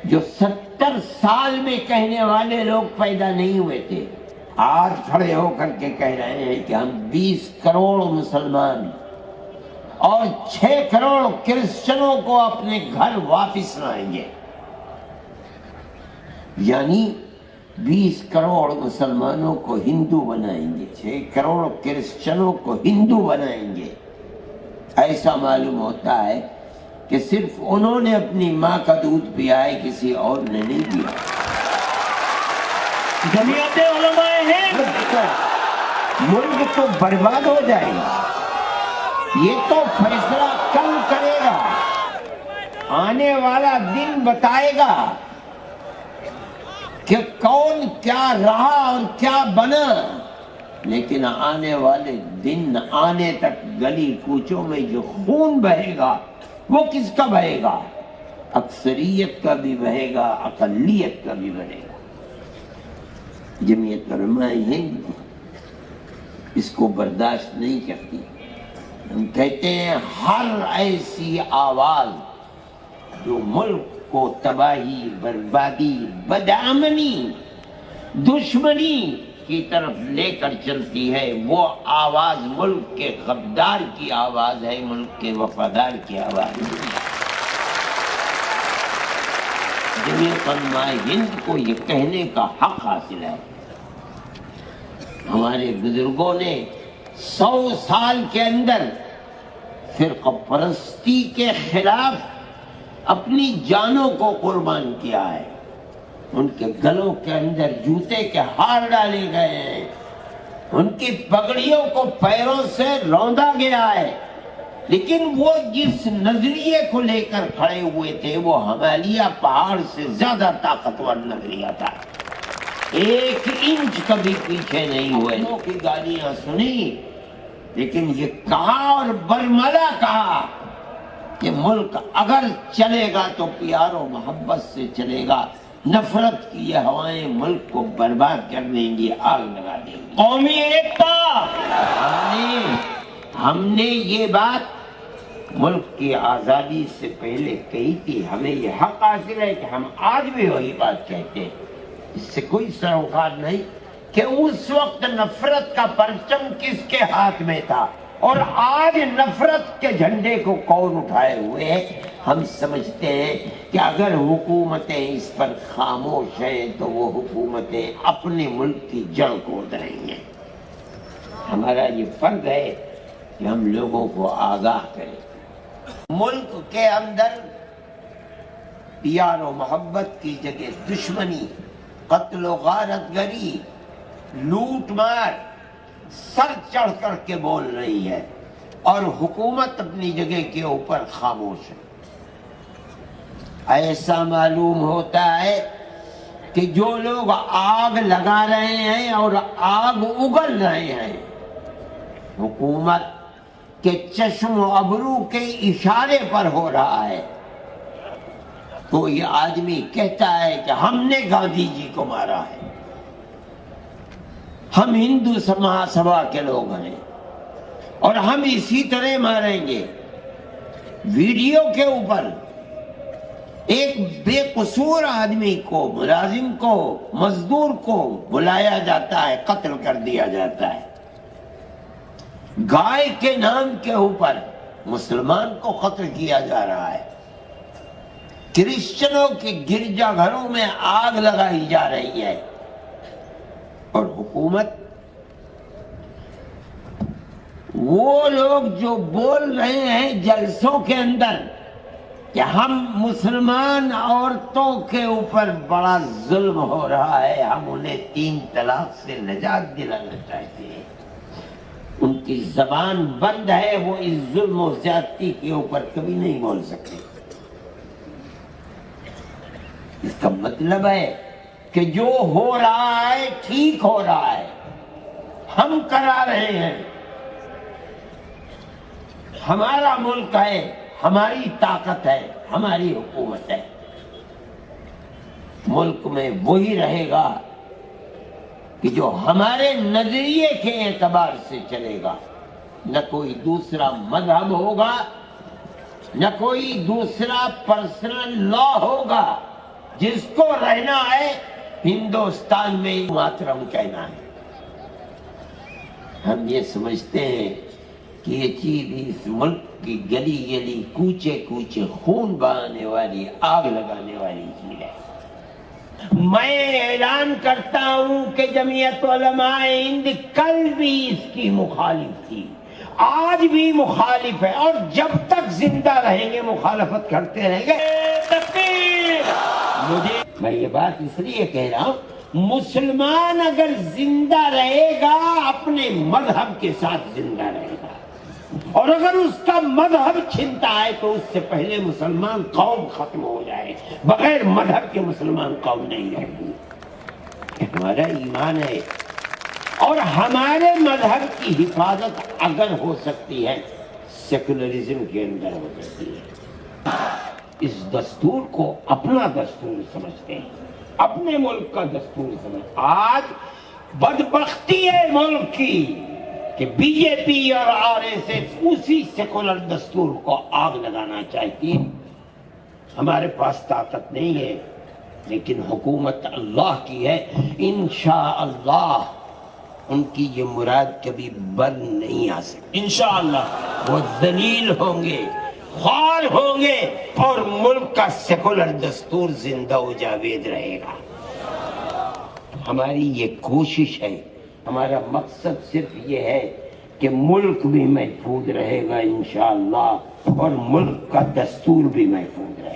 جو 70 سال میں کہنے والے لوگ پیدا نہیں ہوئے تھے، آج کھڑے ہو کر کے کہہ رہے ہیں کہ ہم 20 کروڑ مسلمان اور 6 کروڑ کرسچنوں کو اپنے گھر واپس لائیں گے۔ یعنی 20 کروڑ مسلمانوں کو ہندو بنائیں گے، 6 کروڑ کرسچنوں کو ہندو بنائیں گے۔ ایسا معلوم ہوتا ہے کہ صرف انہوں نے اپنی ماں کا دودھ پیا ہے، کسی اور نے نہیں پیا۔ جمعیت علماء ہند ملک تو برباد ہو جائے گا۔ یہ تو فیصلہ کل کرے گا، آنے والا دن بتائے گا کہ کون کیا رہا اور کیا بنا۔ لیکن آنے والے دن آنے تک گلی کوچوں میں جو خون بہے گا وہ کس کا بہے گا؟ اکثریت کا بھی بہے گا، اقلیت کا بھی بہے گا۔ جمعیت علماء ہند اس کو برداشت نہیں کرتی۔ ہم کہتے ہیں ہر ایسی آواز جو ملک کو تباہی، بربادی، بدامنی، دشمنی کی طرف لے کر چلتی ہے، وہ آواز ملک کے غدار کی آواز ہے، ملک کے وفادار کی آواز ہے۔ جمعیت علماء ہند کو یہ کہنے کا حق حاصل ہے۔ ہمارے بزرگوں نے 100 سال کے اندر فرقہ پرستی کے خلاف اپنی جانوں کو قربان کیا ہے۔ ان کے گلوں کے اندر جوتے کے ہار ڈالے گئے ہیں، ان کی پگڑیوں کو پیروں سے روندا گیا ہے، لیکن وہ جس نظریے کو لے کر کھڑے ہوئے تھے وہ ہمالیہ پہاڑ سے زیادہ طاقتور نظریہ تھا۔ 1 انچ کبھی پیچھے نہیں ہوئے۔ لوگوں کی گالیاں سنی، لیکن یہ کہا اور برملا کہا کہ ملک اگر چلے گا تو پیار و محبت سے چلے گا، نفرت کی یہ ہوائیں ملک کو برباد کر دیں گی، آگ لگا دیں گی۔ قومی ایکتا، ہم نے یہ بات ملک کی آزادی سے پہلے کہی تھی۔ ہمیں یہ حق حاصل ہے کہ ہم آج بھی وہی بات کہتے ہیں، اس سے کوئی سروکار نہیں کہ اس وقت نفرت کا پرچم کس کے ہاتھ میں تھا اور آج نفرت کے جھنڈے کو کون اٹھائے ہوئے ہیں۔ ہم سمجھتے ہیں کہ اگر حکومتیں اس پر خاموش ہیں تو وہ حکومتیں اپنے ملک کی جڑ کود رہی ہیں۔ ہمارا یہ فرض ہے کہ ہم لوگوں کو آگاہ کریں۔ ملک کے اندر پیار و محبت کی جگہ دشمنی، قتل و غارت گری، لوٹ مار سر چڑھ کر کے بول رہی ہے، اور حکومت اپنی جگہ کے اوپر خاموش ہے۔ ایسا معلوم ہوتا ہے کہ جو لوگ آگ لگا رہے ہیں اور آگ اگل رہے ہیں، حکومت کے چشم و ابرو کے اشارے پر ہو رہا ہے۔ کوئی آدمی کہتا ہے کہ ہم نے گاندھی جی کو مارا ہے، ہم ہندو مہاسبھا کے لوگ ہیں اور ہم اسی طرح ماریں گے۔ ویڈیو کے اوپر ایک بے قصور آدمی کو، ملازم کو، مزدور کو بلایا جاتا ہے، قتل کر دیا جاتا ہے۔ گائے کے نام کے اوپر مسلمان کو قتل کیا جا رہا ہے۔ کرسچنوں کے گرجا گھروں میں آگ لگائی جا رہی ہے، اور حکومت، وہ لوگ جو بول رہے ہیں جلسوں کے اندر کہ ہم مسلمان عورتوں کے اوپر بڑا ظلم ہو رہا ہے، ہم انہیں 3 طلاق سے نجات دلانا چاہتے ہیں، ان کی زبان بند ہے، وہ اس ظلم و زیادتی کے اوپر کبھی نہیں بول سکتے۔ اس کا مطلب ہے کہ جو ہو رہا ہے ٹھیک ہو رہا ہے، ہم کرا رہے ہیں، ہمارا ملک ہے، ہماری طاقت ہے، ہماری حکومت ہے۔ ملک میں وہی رہے گا کہ جو ہمارے نظریے کے اعتبار سے چلے گا، نہ کوئی دوسرا مذہب ہوگا، نہ کوئی دوسرا پرسنل لا ہوگا، جس کو رہنا ہے ہندوستان میں ماترم کہنا ہے. ہم یہ سمجھتے ہیں کہ یہ چیز اس ملک کی گلی گلی کوچے کوچے خون بہانے والی آگ لگانے والی چیز ہے. میں اعلان کرتا ہوں کہ جمعیت علماء ہند کل بھی اس کی مخالف تھی، آج بھی مخالف ہے، اور جب تک زندہ رہیں گے مخالفت کرتے رہیں گے. تکبیر. میں یہ بات اس لیے کہہ رہا ہوں، مسلمان اگر زندہ رہے گا اپنے مذہب کے ساتھ زندہ رہے گا، اور اگر اس کا مذہب چھنتا ہے تو اس سے پہلے مسلمان قوم ختم ہو جائے. بغیر مذہب کے مسلمان قوم نہیں رہے گی. ہمارا ایمان ہے، اور ہمارے مذہب کی حفاظت اگر ہو سکتی ہے سیکولرزم کے اندر ہو سکتی ہے. اس دستور کو اپنا دستور سمجھتے ہیں، اپنے ملک کا دستور سمجھتے. آج بدبختی ہے ملک کی کہ بی جے پی اور آر ایس ایس اسی سیکولر دستور کو آگ لگانا چاہتی ہے. ہمارے پاس طاقت نہیں ہے، لیکن حکومت اللہ کی ہے. انشاءاللہ ان کی یہ مراد کبھی بن نہیں آ سکتی. انشاءاللہ وہ ذلیل ہوں گے، خوار ہوں گے، اور ملک کا سیکولر دستور زندہ و جاوید رہے گا. ہماری یہ کوشش ہے، ہمارا مقصد صرف یہ ہے کہ ملک بھی محفوظ رہے گا انشاءاللہ، اور ملک کا دستور بھی محفوظ رہے گا.